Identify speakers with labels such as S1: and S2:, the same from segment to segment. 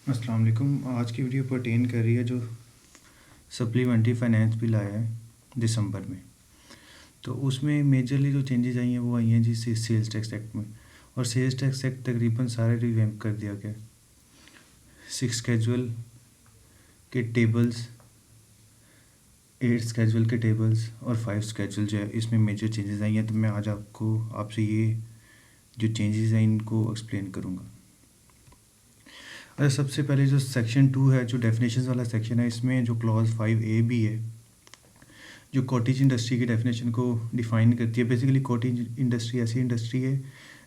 S1: अस्सलाम वालेकुम। आज की वीडियो पर्टेन कर रही है जो सप्लीमेंट्री फाइनेंस बिल आया है दिसंबर में। तो उसमें मेजरली जो चेंजेस आई हैं वो आई हैं जी सेल्स टैक्स एक्ट में। और सेल्स टैक्स एक्ट तकरीबन सारे रिवैम्प कर दिया गया। 6 स्केजुअल के टेबल्स, 8 स्केजुअल के टेबल्स और 5 स्केजुअल जो है इसमें मेजर चेंजेस आई हैं। तो मैं आज आपसे ये जो चेंजेस हैं इनको एक्सप्लेन करूँगा। अच्छा, सबसे पहले जो सेक्शन 2 है, जो डेफिनेशन वाला सेक्शन है, इसमें जो क्लॉज 5A भी है जो कॉटेज इंडस्ट्री की डेफिनेशन को डिफ़ाइन करती है। बेसिकली कॉटेज इंडस्ट्री ऐसी इंडस्ट्री है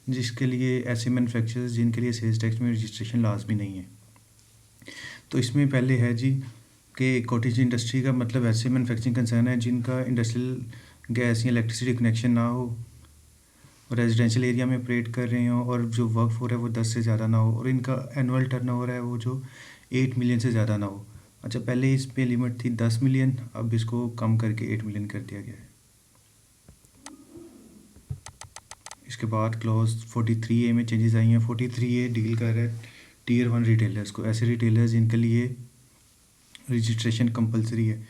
S1: जिसके लिए ऐसे मैन्युफैक्चरर्स जिनके लिए सेल्स टैक्स में रजिस्ट्रेशन लाजमी नहीं है। तो इसमें पहले है जी कि कॉटेज इंडस्ट्री का मतलब ऐसे मैन्युफैक्चरिंग कंसर्न है जिनका इंडस्ट्रियल गैस या इलेक्ट्रिसिटी कनेक्शन ना हो, रेजिडेंशियल एरिया में ऑपरेट कर रहे हो और जो वर्क फोर्स है वो 10 से ज़्यादा ना हो और इनका एनुअल टर्नओवर है वो जो 8 मिलियन से ज़्यादा ना हो। अच्छा, पहले इस पे लिमिट थी 10 मिलियन, अब इसको कम करके 8 मिलियन कर दिया गया है। इसके बाद क्लॉज 43A में चेंजेस आई हैं। 43A डील कर रहा है टीयर 1 रिटेलर्स को, ऐसे रिटेलर्स जिनके लिए रजिस्ट्रेशन कंपलसरी है।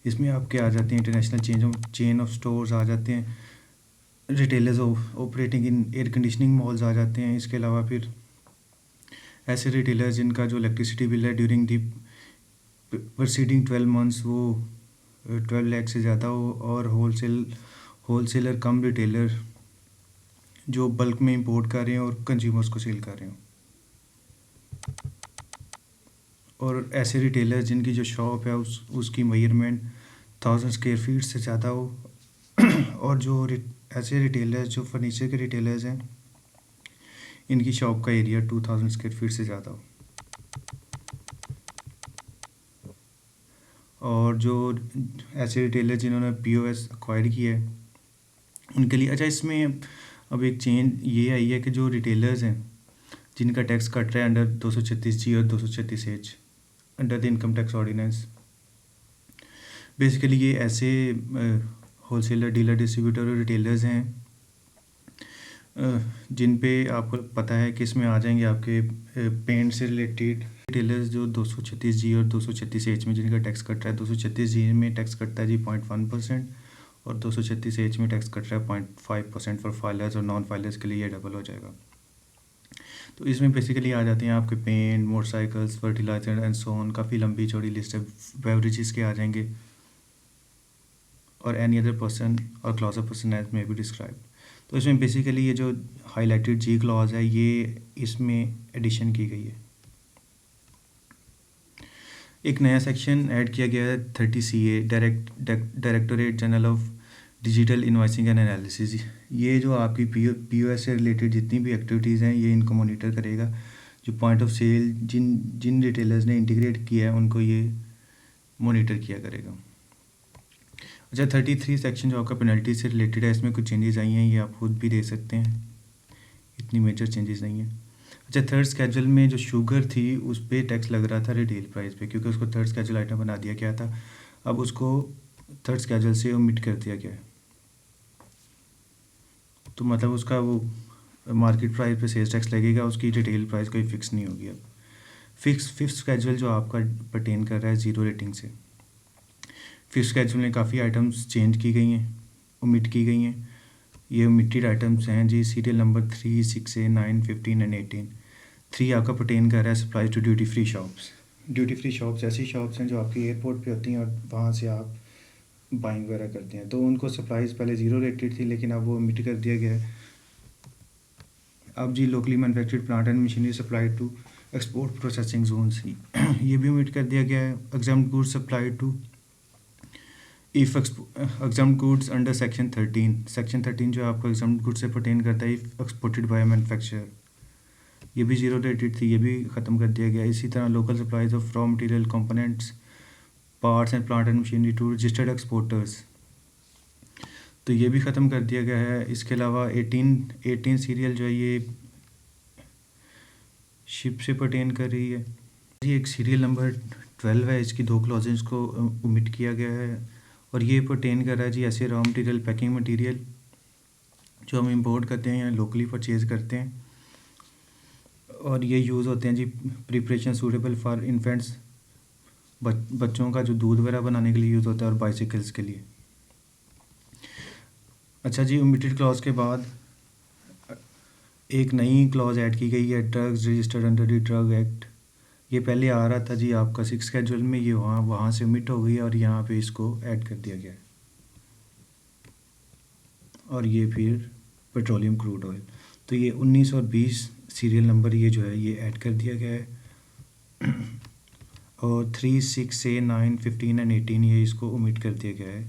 S1: इसमें आपके आ जाते हैं इंटरनेशनल चेन ऑफ स्टोर्स आ जाते हैं, retailers operating in air conditioning malls आ जाते हैं। इसके अलावा फिर ऐसे रिटेलर्स जिनका जो इलेक्ट्रिसिटी बिल है ड्यूरिंग दी प्रीसीडिंग 12 मंथ्स वो 12 लाख से ज़्यादा हो, और होलसेलर कम रिटेलर जो बल्क में इंपोर्ट कर रहे हैं और कंज्यूमर्स को सेल कर रहे हो, और ऐसे रिटेलर जिनकी जो शॉप है उसकी मेजरमेंट 1000 स्क्वायर फीट से ज़्यादा हो और जो ऐसे रिटेलर्स जो फर्नीचर के रिटेलर्स हैं इनकी शॉप का एरिया 2000 स्क्वायर फीट से ज़्यादा हो। और जो ऐसे रिटेलर जिन्होंने POS एक्वायर किया है उनके लिए, अच्छा इसमें अब एक चेंज ये आई है कि जो रिटेलर्स हैं जिनका टैक्स कट रहा है अंडर 236G और 236H under the income tax ordinance, basically ये ऐसे होलसेलर, डीलर, डिस्ट्रीब्यूटर और रिटेलर्स हैं जिन पे आपको पता है कि इसमें आ जाएंगे आपके पेंट से रिलेटेड रिटेलर्स जो 236G और 236H में जिनका टैक्स कट रहा है। 236G में टैक्स कटता है जी 0.1% और 236H में टैक्स कट रहा है 0.5% फॉर फाइलर्स, और नॉन फाइलर्स के लिए ये डबल हो जाएगा। तो इसमें बेसिकली आ जाते हैं आपके paint, motorcycles, fertiliser and so on. काफ़ी लंबी चौड़ी लिस्ट है। बेवरेजेस के आ जाएंगे और एनी अदर पर्सन और क्लॉज ऑफ पर्सन एज में बी डिस्क्राइब। तो इसमें बेसिकली ये जो हाईलाइटेड G क्लॉज है ये इसमें एडिशन की गई है। एक नया सेक्शन ऐड किया गया है 30CA directorate general of digital invoicing and analysis. ये जो आपकी POS से रिलेटेड जितनी भी एक्टिविटीज़ हैं ये इनको मॉनिटर करेगा। जो पॉइंट ऑफ सेल जिन जिन रिटेलर्स ने इंटीग्रेट किया है उनको ये मॉनिटर किया करेगा। अच्छा, 33 सेक्शन जो आपका पेनल्टी से रिलेटेड है, इसमें कुछ चेंजेस आई हैं, ये आप खुद भी देख सकते हैं, इतनी मेजर चेंजेस नहीं है। अच्छा, थर्ड स्केजुअल में जो शुगर थी उस पर टैक्स लग रहा था रिटेल प्राइस पे, क्योंकि उसको थर्ड स्केजुअल आइटम बना दिया गया था। अब उसको थर्ड स्केजुअल से ओमिट कर दिया गया है। तो मतलब उसका वो मार्केट प्राइस पे सेल्स टैक्स लगेगा, उसकी रिटेल प्राइस कोई फिक्स नहीं होगी। अब फिफ्थ स्केजुअल जो आपका पर्टेन कर रहा है 0 रेटिंग से। फिफ्थ स्केजुअल में काफ़ी आइटम्स चेंज की गई हैं, ओमिट की गई हैं। ये ओमिटेड आइटम्स हैं जी सीरियल नंबर 3, 6A, 9, 15 एंड 18। 3 आपका पर्टेन कर रहा है supply to duty free shops. Duty free shops ऐसी शॉप्स हैं जो आपकी एयरपोर्ट पे होती हैं और वहाँ से आप बाइंग वगैरह करते हैं। तो उनको सप्लाईज पहले 0 रेटेड थी लेकिन अब वो ओमिट कर दिया गया है। अब जी locally manufactured plant and machinery supply to export processing zones ये भी ओमिट कर दिया गया है। Exempted goods supply to if exempted goods under section 13 जो आपको एग्जाम्ड गुड्स से पर्टेन करता है इफ़ एक्सपोर्टेड बाय मैन्युफैक्चरर, ये भी 0 रेटेड थी, ये भी ख़त्म कर दिया गया। इसी तरह local supplies of raw material components, parts and plant and machinery to registered exporters, तो ये भी ख़त्म कर दिया गया है। इसके अलावा 18 सीरियल जो है ये शिप से पर्टेन कर रही है। ये एक सीरियल नंबर 12 है, इसकी 2 क्लॉजेस को ओमिट किया गया है और ये पर्टेन कर रहा है जी ऐसे रॉ मटेरियल, पैकिंग मटेरियल जो हम इंपोर्ट करते हैं या लोकली परचेज़ करते हैं और ये यूज़ होते हैं जी प्रिपरेशन सूटेबल फॉर इन्फेंट्स, बच्चों का जो दूध वगैरह बनाने के लिए यूज़ होता है, और बाइसिकल्स के लिए। अच्छा जी, ओमिटेड क्लॉज के बाद एक नई क्लॉज ऐड की गई है, drugs registered under the drug act. ये पहले आ रहा था जी आपका 6 शेड्यूल में, ये वहाँ से ओमिट हो गई है और यहाँ पे इसको ऐड कर दिया गया है। और ये फिर पेट्रोलियम क्रूड ऑयल, तो ये 19 और 20 सीरियल नंबर ये जो है ये ऐड कर दिया गया है। और 3, 6, 8, 9, 15 एंड 18 ये इसको ओमिट कर दिया गया है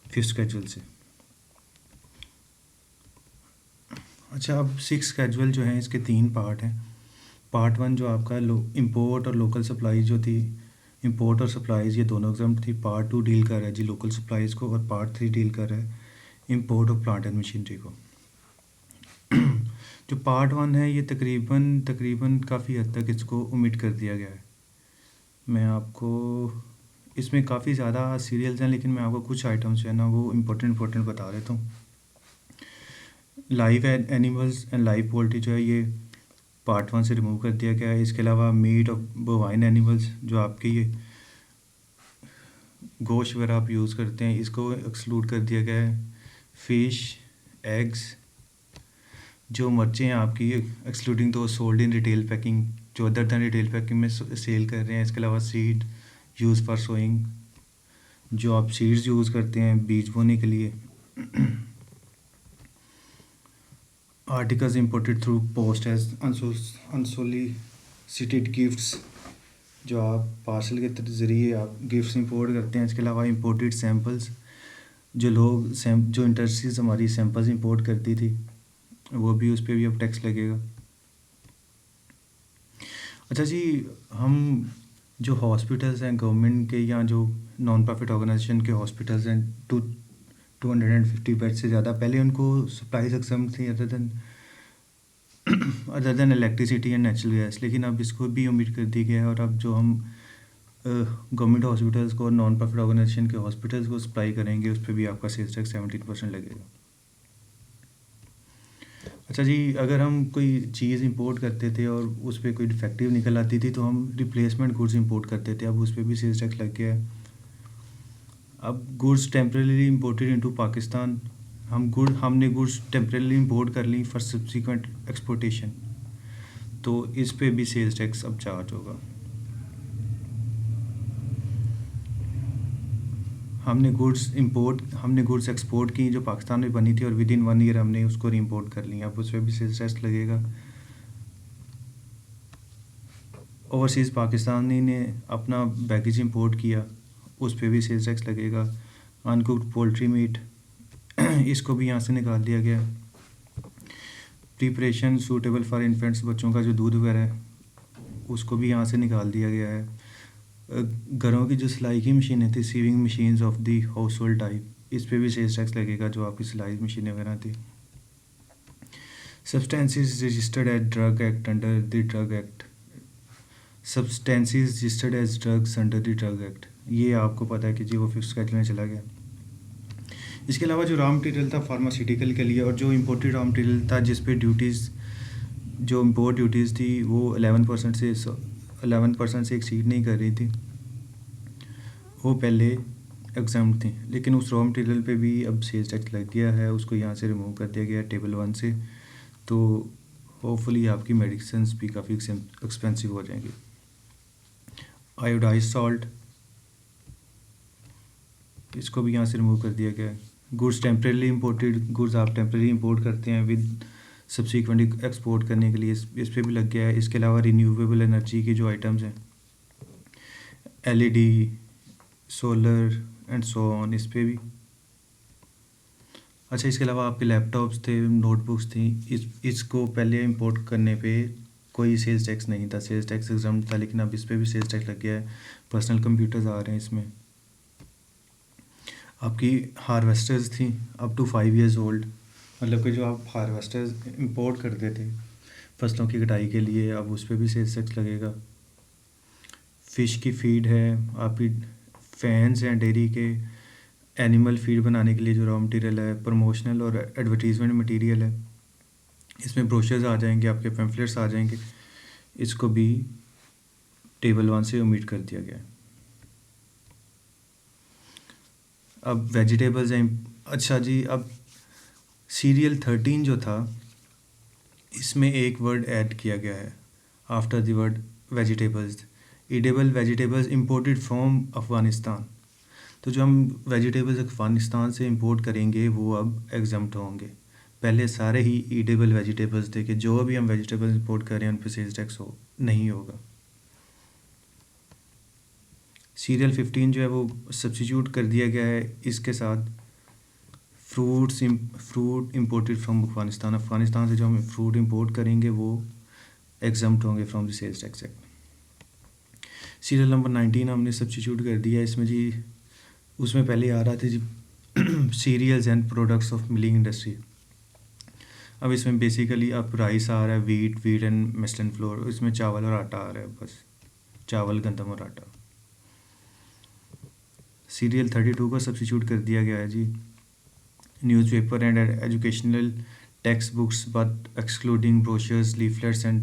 S1: 5th शेड्यूल से। अच्छा, अब 6 शेड्यूल जो है इसके 3 पार्ट हैं। पार्ट 1 जो आपका इंपोर्ट और लोकल सप्लाईज जो थी, इंपोर्ट और सप्लाईज ये दोनों एग्जाम्प्ट थी। पार्ट 2 डील कर रहा है जी लोकल सप्लाईज को, और पार्ट 3 डील कर रहा है import of plant and machinery को। जो पार्ट 1 है ये तकरीबन काफ़ी हद तक इसको ओमिट कर दिया गया है। मैं आपको इसमें काफ़ी ज़्यादा सीरियल्स हैं, लेकिन मैं आपको कुछ आइटम्स जो है ना वो इम्पोर्टेंट बता देता हूँ। Live animals and live poultry जो है ये पार्ट 1 से रिमूव कर दिया गया है। इसके अलावा मीट ऑफ बोवाइन एनिमल्स, जो आपके ये गोश्त वगैरह आप यूज़ करते हैं, इसको एक्सक्लूड कर दिया गया है। फ़िश, एग्स, जो मर्चें हैं आपकी, एक्सक्लूडिंग दो सोल्ड इन रिटेल पैकिंग, जो अदर दैन रिटेल पैकिंग में सेल कर रहे हैं। इसके अलावा सीड यूज़ फॉर सोइंग, जो आप सीड्स यूज़ करते हैं बीज बोने के लिए। Articles imported through post as unsolicited gifts, जो आप पार्सल के ज़रिए आप गिफ्ट्स इंपोर्ट करते हैं। इसके अलावा इंपोर्टेड सैम्पल्स, जो इंडस्ट्रीज हमारी सैम्पल्स इंपोर्ट करती थी, वो भी, उस पर भी अब टैक्स लगेगा। अच्छा जी, हम जो हॉस्पिटल्स हैं गवर्नमेंट के या जो नॉन प्रॉफिट ऑर्गेनाइजेशन के हॉस्पिटल्स हैं, 250 बेड से ज़्यादा, पहले उनको सप्लाईज एग्जम्प्ट थी other than electricity and natural gas, लेकिन अब इसको भी ओमिट कर दिया गया है। और अब जो हम गवर्नमेंट हॉस्पिटल्स को और नॉन प्रॉफिट ऑर्गेनाइजेशन के हॉस्पिटल्स को सप्लाई करेंगे, उस पर भी आपका सेल्स टैक्स 17% लगेगा। अच्छा जी, अगर हम कोई चीज़ इंपोर्ट करते थे और उस पर कोई डिफेक्टिव निकल आती थी तो हम रिप्लेसमेंट गुड्स इंपोर्ट करते थे, अब उस पर भी सेल्स टैक्स लग गया है। अब goods temporarily imported into Pakistan, हमने गुड्स टेम्परेली इंपोर्ट कर ली फॉर सब्सिक्वेंट एक्सपोर्टेशन, तो इस पे भी सेल्स टैक्स अब चार्ज होगा। हमने गुड्स एक्सपोर्ट की जो पाकिस्तान में बनी थी और विद इन 1 ईयर हमने उसको रीइम्पोर्ट कर लिया, अब उस पर भी सेल्स टैक्स लगेगा। ओवरसीज़ पाकिस्तानी ने अपना बैगेज इंपोर्ट किया, उस पर भी सेल्स टैक्स लगेगा। अनकुक्ड पोल्ट्री मीट, इसको भी यहाँ से निकाल दिया गया। प्रिपरेशन सूटेबल फॉर इन्फेंट्स, बच्चों का जो दूध वगैरह है उसको भी यहाँ से निकाल दिया गया है। घरों की जो सिलाई की मशीनें थी, sewing machines of the household type, इस पे भी सेल्स टैक्स लगेगा, जो आपकी सिलाई मशीनें वगैरह थी। Substances registered as drug act under the drug act, substances registered as drugs under the drug act, ये आपको पता है कि जी वो 5th शेड्यूल में चला गया। इसके अलावा जो रॉ मटेरियल था फार्मास्यूटिकल के लिए, और जो इम्पोर्टेड रॉ मटेरियल था जिस पे ड्यूटीज़, जो इम्पोर्ट ड्यूटीज़ थी वो 11% से एक्सीड नहीं कर रही थी, वो पहले एग्जाम्प्ट थी, लेकिन उस रॉ मटेरियल पे भी अब सेल्स टैक्स लग गया है, उसको यहाँ से रिमूव कर दिया गया है टेबल 1 से। तो होपफुली आपकी मेडिसिन भी काफ़ी एक्सपेंसिव हो जाएंगी। आयोडाइज सॉल्ट, इसको भी यहाँ से रिमूव कर दिया गया है। गुड्स टेम्परेली इंपोर्टेड, गुड्स आप टेम्परेरी इंपोर्ट करते हैं विद सब्सिक्वेंट एक्सपोर्ट करने के लिए, इस पे भी लग गया है। इसके अलावा रिन्यूएबल एनर्जी की जो आइटम्स हैं, LED, solar and so on, इस पे भी। अच्छा, इसके अलावा आपके लैपटॉप्स थे, नोटबुक्स थी, इसको पहले इंपोर्ट करने पे कोई सेल्स टैक्स नहीं था, सेल्स टैक्स एग्जाम्प्ट था, लेकिन अब इस पे भी सेल्स टैक्स लग गया है। पर्सनल कंप्यूटर्स आ रहे हैं इसमें। आपकी हार्वेस्टर्स थी अप टू 5 ईयर्स ओल्ड, मतलब कि जो आप हार्वेस्टर्स इंपोर्ट करते थे फसलों की कटाई के लिए, अब उस पर भी सेल्स टैक्स लगेगा। फ़िश की फीड है, आपकी फैंस हैं डेयरी के, एनिमल फीड बनाने के लिए जो रॉ मटेरियल है, प्रमोशनल और एडवर्टीज़मेंट मटेरियल है, इसमें ब्रोशर्स आ जाएंगे, आपके पैम्फलेट्स आ जाएंगे। इसको भी टेबल 1 से ओमिट कर दिया गया है। अब वेजिटेबल्स हैं। अच्छा जी, अब सीरियल 13 जो था, इसमें एक वर्ड ऐड किया गया है after the word vegetables, edible vegetables imported from Afghanistan. तो जो हम वेजिटेबल्स अफ़गानिस्तान से इंपोर्ट करेंगे वो अब एग्जम्प्ट होंगे। पहले सारे ही ईडेबल वेजिटेबल्स थे कि जो अभी हम वेजिटेबल्स इंपोर्ट कर रहे हैं उन पर सेल्स टैक्स नहीं होगा। सीरियल 15 जो है वो सब्स्टिट्यूट कर दिया गया है इसके साथ fruit imported from Afghanistan. Afghanistan से जो हम फ्रूट इंपोर्ट करेंगे वो एग्जम्प्ट होंगे from the sales tax act. Serial number 19 हमने सब्स्टिट्यूट कर दिया इसमें जी। उसमें पहले आ रहा था जी cereals and products of milling industry. अब इसमें बेसिकली अब राइस आ रहा है, वीट एंड मसलन फ्लोर, इसमें चावल और आटा आ रहा है, बस चावल, गंदम और आटा। सीरियल 32 का सब्स्टिट्यूट कर दिया गया है जी newspaper and educational text books but excluding brochures, leaflets and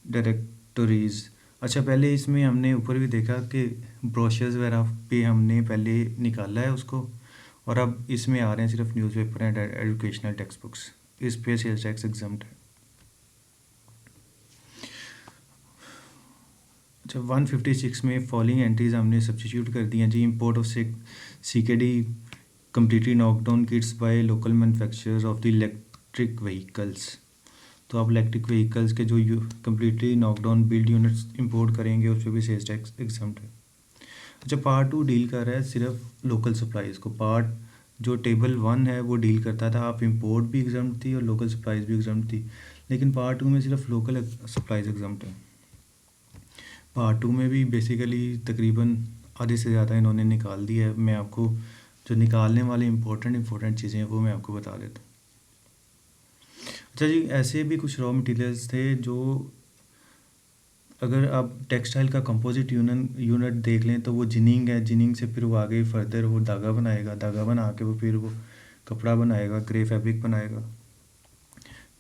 S1: directories. अच्छा, पहले इसमें हमने ऊपर भी देखा कि ब्रोशर्स वगैरह पे हमने पहले निकाला है उसको, और अब इसमें आ रहे हैं सिर्फ newspaper and educational text books, इस पे सेल्स टैक्स एग्जम्प्ट है। अच्छा, 156 में फॉलोइंग एंट्रीज हमने सब्स्टिट्यूट कर दी हैं जी। Import of CKD completely knocked down kits by local manufacturers of the electric vehicles। तो आप इलेक्ट्रिक व्हीकल्स के जो completely knockdown build units import करेंगे उस पर भी सेल्स टैक्स एग्जम्प्ट है। अच्छा, पार्ट 2 डील कर रहा है सिर्फ लोकल सप्लाईज को। पार्ट जो टेबल 1 है वो डील करता था आप इंपोर्ट भी एग्जम्प्ट थी और लोकल सप्लाईज भी एग्जम्प्ट थी, लेकिन पार्ट 2 में सिर्फ लोकल सप्लाईज एग्जम्प्ट है। पार्ट 2 में भी बेसिकली तकरीबन आधे से ज़्यादा इन्होंने निकाल दिया है। मैं आपको जो निकालने वाले इम्पोर्टेंट चीज़ें हैं वो मैं आपको बता देता हूँ। अच्छा जी, ऐसे भी कुछ रॉ मटेरियल्स थे जो, अगर आप टेक्सटाइल का कंपोजिट यूनिट देख लें तो वो जिनिंग है। जिनिंग से फिर वो आगे फर्दर वो धागा बनाएगा, धागा बना के वो फिर वो कपड़ा बनाएगा, ग्रे फैब्रिक बनाएगा।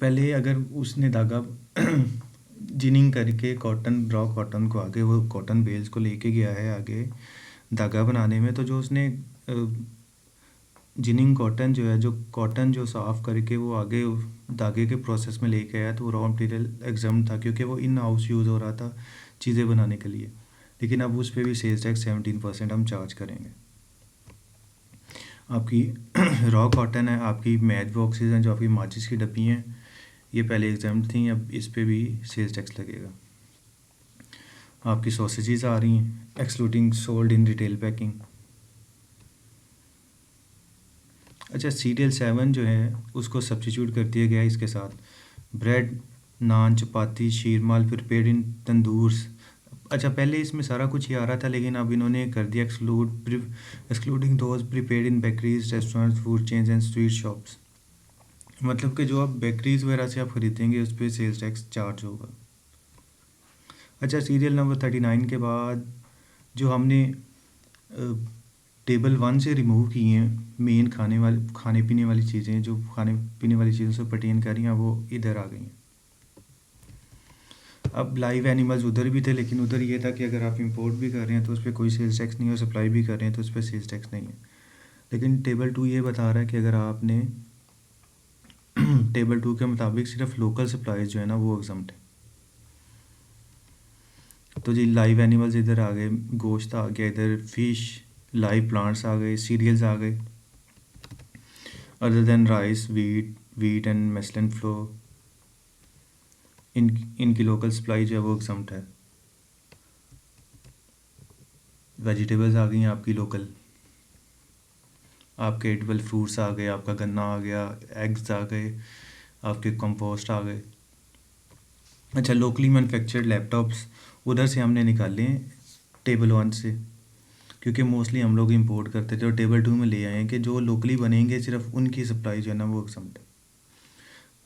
S1: पहले अगर उसने धागा जिनिंग करके रॉ कॉटन को आगे वो कॉटन बेल्स को लेके गया है आगे धागा बनाने में, तो जो उसने जिनिंग कॉटन जो है, जो कॉटन जो साफ़ करके वो आगे धागे के प्रोसेस में लेके आया, तो वो रॉ मटेरियल एग्जम्प्ट था क्योंकि वो इन हाउस यूज़ हो रहा था चीज़ें बनाने के लिए। लेकिन अब उस पर भी सेल्स टैक्स 17% हम चार्ज करेंगे। आपकी रॉ कॉटन है, आपकी मैच बॉक्सेस हैं, जो आपकी माचिस की डब्बी हैं, ये पहले एग्जम्प्ट थी, अब इस पर भी सेल्स टैक्स लगेगा। आपकी सॉसेजेस आ रही हैं excluding sold in retail packing. अच्छा, सीरियल 7 जो है उसको सब्स्टिट्यूट कर दिया गया है इसके साथ bread, naan, chapati, sheermal prepared in tandoors. अच्छा, पहले इसमें सारा ही आ रहा था, लेकिन अब इन्होंने कर दिया excluding those prepared in bakeries, restaurants, food chains and sweet shops. मतलब कि जो आप बेकरीज वगैरह से आप ख़रीदेंगे उस पर सेल्स टैक्स चार्ज होगा। अच्छा, सीरियल नंबर 39 के बाद जो हमने टेबल 1 से रिमूव किए हैं मेन खाने पीने वाली चीज़ें, जो खाने पीने वाली चीज़ों से पर्टेन कर रही हैं, वो इधर आ गई हैं। अब लाइव एनिमल्स उधर भी थे, लेकिन उधर ये था कि अगर आप इंपोर्ट भी कर रहे हैं तो उस पर कोई सेल्स टैक्स नहीं है, और सप्लाई भी कर रहे हैं तो उस पर सेल्स टैक्स नहीं है। लेकिन टेबल 2 ये बता रहा है कि अगर आपने टेबल 2 के मुताबिक सिर्फ लोकल सप्लाईज जो है ना वो एग्जम्प्ट है। तो जी लाइव एनिमल्स इधर आ गए, गोश्त आ गया इधर, फिश, लाइव प्लांट्स आ गए, सीरियल्स आ गए। Other than rice, wheat and मसलन फ्लोर, इनकी लोकल सप्लाई जो है वो एग्जम्प्ट है। वेजिटेबल्स आ गई हैं आपकी लोकल, आपके एडिबल फ्रूट्स आ गए, आपका गन्ना आ गया, एग्स आ गए, आपके कंपोस्ट आ गए। अच्छा, लोकली मैन्युफैक्चर्ड लैपटॉप्स उधर से हमने निकाले हैं टेबल 1 से, क्योंकि मोस्टली हम लोग इंपोर्ट करते थे, और टेबल 2 में ले आए हैं कि जो लोकली बनेंगे सिर्फ उनकी सप्लाई जो है ना वो एग्जम्प्ट है।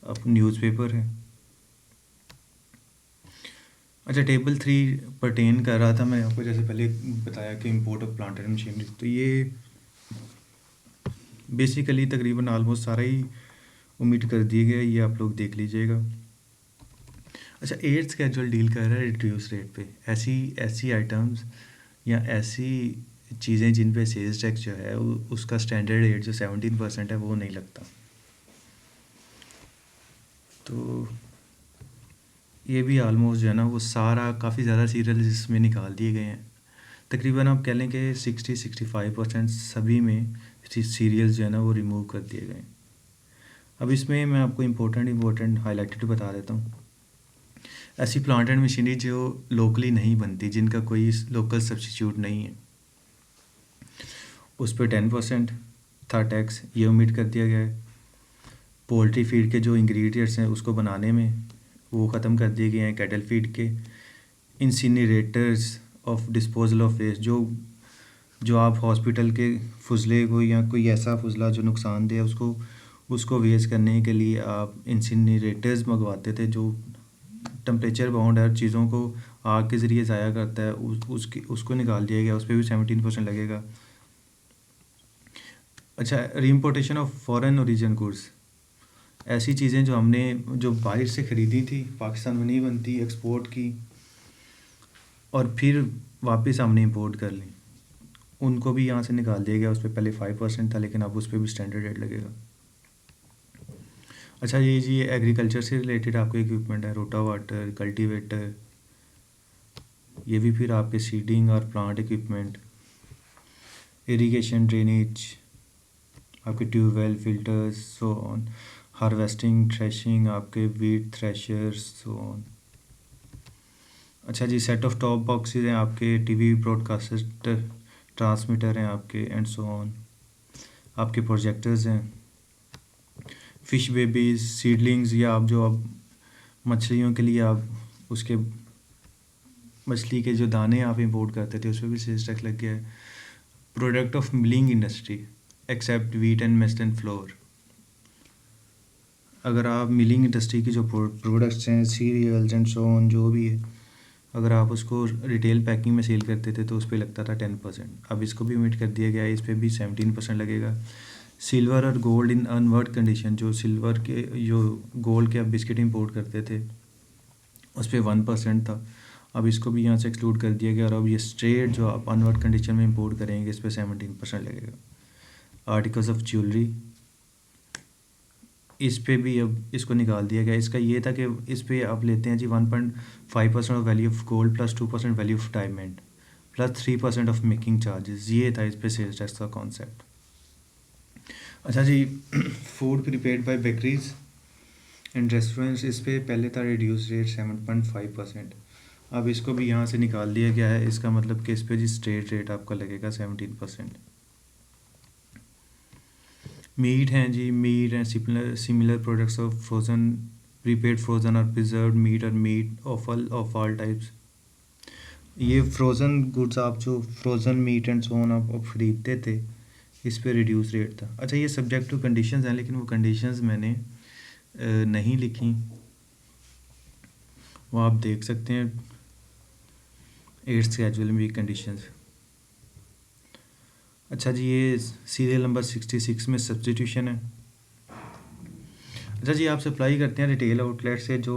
S1: अब न्यूज़पेपर है। अच्छा, टेबल 3 पर्टेन कर रहा था मैं आपको, जैसे पहले बताया कि import of plant and machinery, तो ये बेसिकली तकरीबन आलमोस्ट सारा ही ओमिट कर दिए गया, ये आप लोग देख लीजिएगा। अच्छा, 8th स्केड्यूल डील कर रहा है रिड्यूस रेट पे। ऐसी ऐसी आइटम्स या ऐसी चीज़ें जिन पे सेल्स टैक्स जो है उसका स्टैंडर्ड रेट जो 17% है वो नहीं लगता। तो ये भी आलमोस्ट जो है ना वो सारा काफ़ी ज़्यादा सीरियल इसमें निकाल दिए गए हैं। तकरीबन आप कह लें कि 60-65% सभी में सीरियल्स जो है ना वो रिमूव कर दिए गए हैं। अब इसमें मैं आपको इम्पोर्टेंट हाईलाइटेड बता देता हूँ। ऐसी प्लांट एंड मशीनरी जो लोकली नहीं बनती, जिनका कोई लोकल सब्स्टिट्यूट नहीं है, उस पर 10% था टैक्स, ये ओमिट कर दिया गया है। पोल्ट्री फीड के जो इंग्रेडिएंट्स हैं उसको बनाने में वो ख़त्म कर दिए गए हैं। कैटल फीड के incinerators of disposal of waste, जो आप हॉस्पिटल के फुजले को या कोई ऐसा फुजला जो नुकसानदेह है उसको वेस्ट करने के लिए आप इंसिनरेटर्स मंगवाते थे, जो टेम्परेचर बाउंड है, चीज़ों को आग के ज़रिए ज़ाया करता है, उसको निकाल दिया गया, उस पर भी 17% लगेगा। अच्छा, रीइम्पोर्टेशन ऑफ फॉरेन ओरिजिन गुड्स, ऐसी चीज़ें जो बाहर से ख़रीदी थी, पाकिस्तान में नहीं बनती, एक्सपोर्ट की और फिर वापस हमने इंपोर्ट कर ली, उनको भी यहाँ से निकाल दिया गया। उस पर पहले 5% था, लेकिन अब उस पर भी स्टैंडर्ड रेट लगेगा। अच्छा, ये जी एग्रीकल्चर से रिलेटेड आपके इक्विपमेंट है, रोटावाटर, कल्टीवेटर, ये भी फिर आपके सीडिंग और प्लांट इक्विपमेंट, इरिगेशन, ड्रेनेज, आपके tubewell, filters, so on, harvesting, threshing, आपके वीट थ्रेशर्स, सो ऑन। अच्छा जी, सेट ऑफ टॉप बॉक्सेस हैं आपके, टीवी ब्रॉडकास्टर, ट्रांसमीटर हैं आपके, एंड सो ऑन। आपके प्रोजेक्टर्स हैं, फ़िश बेबीज़, सीडलिंग्स, या आप मछलियों के लिए आप उसके मछली के जो दाने आप इंपोर्ट करते थे उस पर भी सेल्स टैक्स लग गया है। Product of milling industry except wheat and maize and flour, अगर आप मिलिंग इंडस्ट्री की जो प्रोडक्ट्स हैं, सीरियल्स एंड सो ऑन, जो भी है, अगर आप उसको रिटेल पैकिंग में सेल करते थे तो उस पर लगता था 10%। अब इसको भी ओमिट कर दिया गया है, इस पर भी 17% लगेगा। सिल्वर और गोल्ड इन अनवर्ड कंडीशन, जो गोल्ड के आप बिस्किट इंपोर्ट करते थे उस पर 1% था, अब इसको भी यहाँ से एक्सक्लूड कर दिया गया। और अब ये स्ट्रेट जो आप अनवर्ड कंडीशन में इंपोर्ट करेंगे इस पर 17% लगेगा। आर्टिकल्स ऑफ ज्वेलरी, इस पे भी अब इसको निकाल दिया गया। इसका ये था कि इस पे आप लेते हैं जी 1.5% of value of gold plus 2% value of diamond plus 3% of making charges, ये था इस पे सेल्स टैक्स का कॉन्सेप्ट। अच्छा जी, food prepared by bakeries and restaurants, इस पे पहले था रिड्यूस रेट 7.5%, अब इसको भी यहाँ से निकाल दिया गया है। इसका मतलब कि इस पे जी स्ट्रेट रेट आपका लगेगा 17%। मीट हैं जी, meat and similar products of frozen, prepaid frozen और प्रिजर्व्ड मीट और मीट ऑफ ऑल टाइप्स, ये फ्रोज़न गुड्स, आप जो frozen meat and so on आप ख़रीदते थे, इस पे रिड्यूस रेट था। अच्छा, ये सब्जेक्ट टू कंडीशंस हैं, लेकिन वो कंडीशंस मैंने नहीं लिखी, वो आप देख सकते हैं 8th स्केड्यूल में भी कंडीशंस। अच्छा जी, ये सीरियल नंबर 66 में सब्स्टिट्यूशन है। अच्छा जी, आप सप्लाई करते हैं रिटेल आउटलेट से जो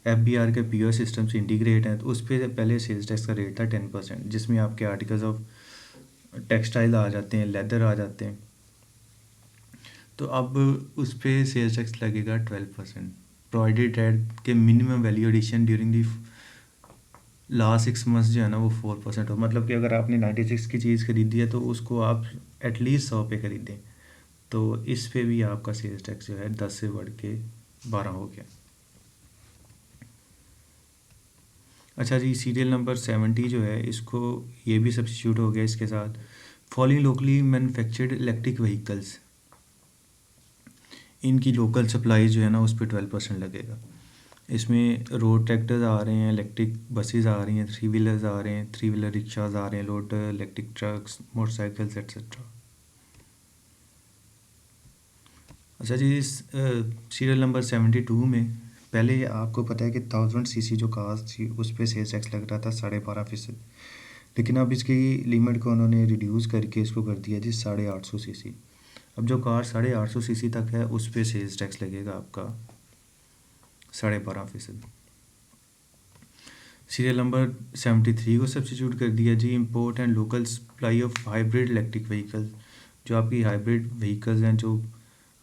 S1: FBR के POS सिस्टम से इंटीग्रेट हैं, तो उस पर पहले सेल्स टैक्स का रेट था 10%, जिसमें आपके आर्टिकल्स ऑफ टेक्सटाइल आ जाते हैं, लेदर आ जाते हैं, तो अब उस पर सेल्स टैक्स लगेगा 12%, प्रोवाइडेड दैट के minimum value addition during the last 6 months जो है ना वो 4% हो। मतलब कि अगर आपने 96 की चीज़ खरीदी है तो उसको आप एटलीस्ट 100 पे खरीदें, तो इस पे भी आपका सेल्स टैक्स जो है 10 से बढ़ के 12 हो गया। अच्छा जी, सीरियल नंबर 70 जो है, इसको ये भी सब्स्टिट्यूट हो गया इसके साथ। Following locally manufactured electric vehicles, इनकी लोकल सप्लाई जो है ना उस पर 12% लगेगा। इसमें रोड ट्रैक्टर्स आ रहे हैं, इलेक्ट्रिक बसेस आ रही हैं, 3 व्हीलर्स आ रहे हैं, 3 व्हीलर रिक्शाज आ रहे हैं, loader, electric trucks, motorcycles etcetera. अच्छा जी, सीरियल नंबर 72 में पहले आपको पता है कि 1000 सीसी जो कार्स थी उस पर सेल्स टैक्स लग रहा था 12.5%, लेकिन अब इसकी लिमिट को उन्होंने रिड्यूस करके इसको कर दिया जी 850 सीसी। अब जो कार 850 सीसी तक है उस पर सेल्स टैक्स लगेगा आपका 12.5%। सीरियल नंबर 73 को सब्स्टिट्यूट कर दिया जी। Import and local supply of hybrid electric vehicle, जो आपकी हाइब्रिड व्हीकल्स हैं जो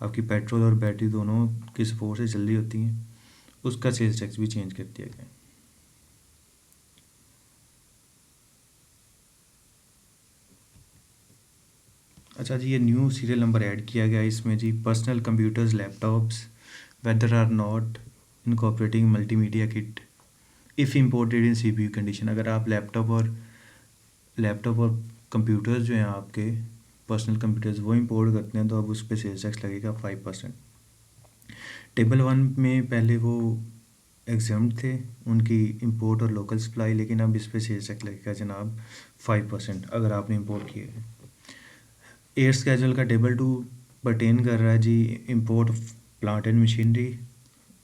S1: आपकी पेट्रोल और बैटरी दोनों के सपोर्ट से चल रही होती हैं, उसका सेल्स टैक्स भी चेंज कर दिया गया। अच्छा जी, ये न्यू सीरियल नंबर ऐड किया गया इसमें जी। Personal computers laptops whether or not incorporating multimedia kit if imported in CPU condition. अगर आप लैपटॉप और कंप्यूटर्स जो हैं आपके पर्सनल कंप्यूटर्स वो इंपोर्ट करते हैं तो अब उस पर सेल्स टैक्स लगेगा 5%। टेबल 1 में पहले वो एग्जाम्प्ट थे उनकी इंपोर्ट और लोकल सप्लाई, लेकिन अब इस पर सेल्स टैक्स लगेगा जनाब 5% अगर आपने इंपोर्ट किए हैं। 8th स्केड्यूल का टेबल 2 पर्टेन कर रहा है जी इंपोर्ट प्लांट एंड मशीनरी,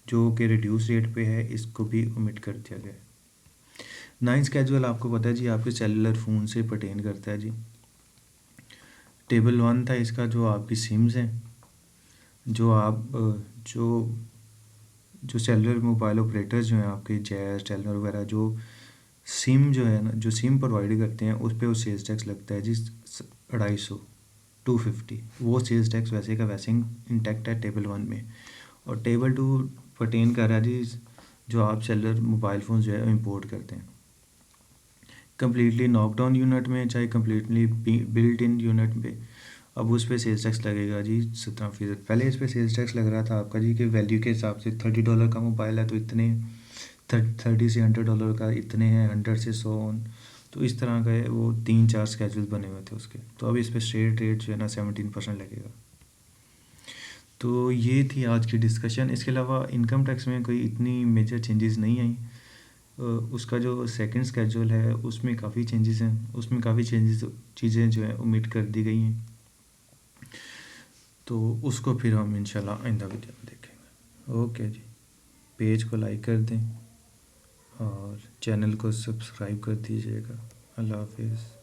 S1: जो कि रिड्यूस रेट पे है, इसको भी ओमिट कर दिया गया है। 9th स्केड्यूल आपको पता है जी आपके सेलुलर फ़ोन से पर्टेन करता है जी। टेबल 1 था इसका, जो आपकी सिम्स हैं, जो आप जो सेलुलर मोबाइल ऑपरेटर्स जो हैं आपके जैज़ टेलर वगैरह, जो सिम जो है ना, जो सिम प्रोवाइड करते हैं उस पर वो सेल्स टैक्स लगता है जी 250 250। वो सेल्स टैक्स वैसे का वैसे इंटैक्ट है टेबल 1 में। और टेबल 2 पर्टेन कर रहा है जी जो आप सेलुलर मोबाइल फ़ोन जो है इंपोर्ट करते हैं। कम्प्लीटली नॉकडाउन यूनिट में चाहे कम्प्लीटली बिल्ट इन यूनिट पे, अब उस पर सेल्स टैक्स लगेगा जी 17%। पहले इस पर सेल्स टैक्स लग रहा था आपका जी कि वैल्यू के हिसाब से $30 का मोबाइल है तो इतने, 30 से $100 का इतने हैं, 100 से 100 तो इस तरह का वो 3-4 स्केड्यूल बने हुए थे उसके। तो अब इस पर स्ट्रेट रेट जो है ना 17% लगेगा। तो ये थी आज की डिस्कशन। इसके अलावा इनकम टैक्स में कोई इतनी मेजर चेंजेस नहीं आई। उसका जो सेकंड स्केड्यूल है उसमें काफ़ी चेंजेस हैं, उसमें काफ़ी चीज़ें जो है ओमिट कर दी गई हैं। तो उसको फिर हम इंशाल्लाह आइंदा वीडियो में देखेंगे। ओके जी, पेज को लाइक कर दें और चैनल को सब्सक्राइब कर दीजिएगा। अल्लाह हाफिज़।